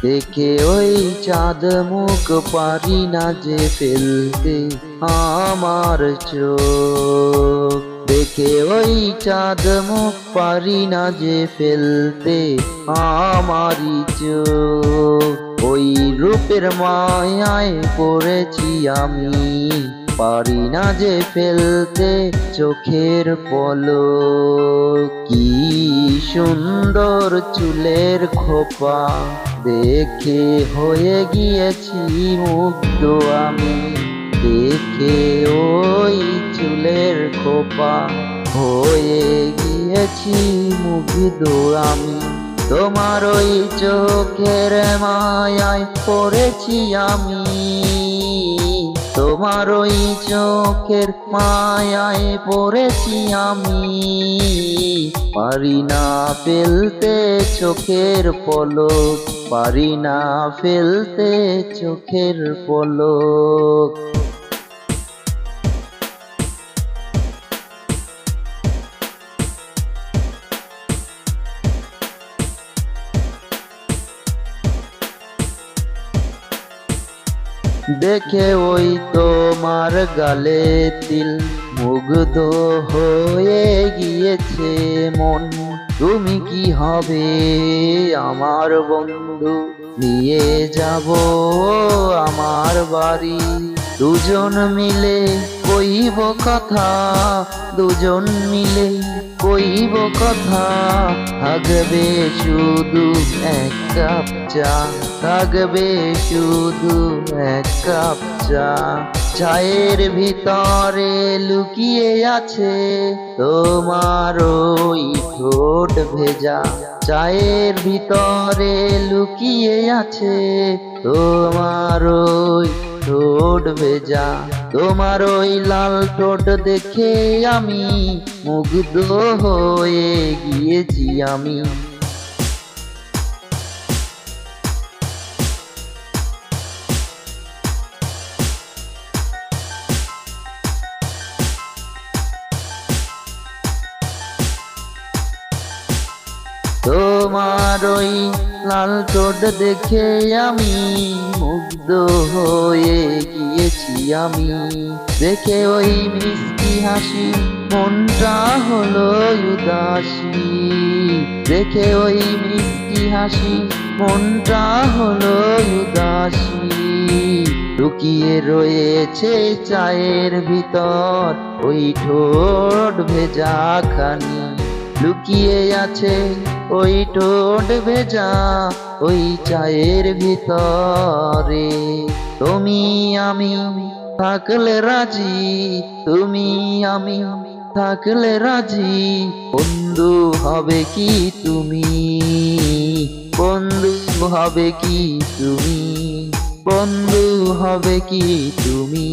দেখে ওই চাঁদ মুখ পারি না যে ফেলতে আমার চোখ। দেখে ওই চাঁদ মুখ পারি না যে ফেলতে আমারই চোখ। ওই রূপের মায়ায় পড়েছি আমি, পারি না যে ফেলতে চোখের পলক। কি সুন্দর চুলের খোপা, দেখে হয়ে গিয়েছি মুগ্ধ আমি। দেখে ওই চুলের খোপা হয়ে গিয়েছি মুগ্ধ আমি। তোমার ওই চোখের মায়ায় পড়েছি আমি, তোমার ওই চোখের মায়ায় পড়েছি আমি। পারি না ফেলতে চোখের পলক, পারি না ফেলতে চোখের পলক। দেখে ওই তোমার গালে তিল, মুগ্ধ হয়ে গিয়েছে মন। তুমি কি হবে আমার বন্ধু, নিয়ে যাব আমার বাড়ি। দুজন মিলে কইব কথা, দুজন মিলে কইব কথা। থাকবে শুধু এক কাপ চা, থাকবে শুধু এক কাপ চা। চায়ের ভিতরে লুকিয়ে আছে তোমার ওই ঠোঁট ভেজা। চায়ের ভিতরে লুকিয়ে আছে তোমার ওই ঠোঁট ভেজা। তোমার ওই লাল ঠোঁট দেখে আমি মুগ্ধ হয়ে গিয়েছি আমি। তোমার ওই লাল ঠোঁট দেখে আমি মুগ্ধ হয়ে গিয়েছি আমি। দেখে ওই মিষ্টি হাসি মনটা হলো উদাসী। দেখে ওই মিষ্টি হাসি মনটা হলো উদাসী। লুকিয়ে রয়েছে চায়ের ভিতর ওই ঠোঁট ভেজা খানি। লুকিয়ে আছে ওই ঠোঁট ভেজা ওই চায়ের ভিতরে। তুমি আমি থাকলে রাজি, তুমি আমি থাকলে রাজি। বন্ধু হবে কি তুমি, বন্ধু হবে কি তুমি, বন্ধু হবে কি তুমি।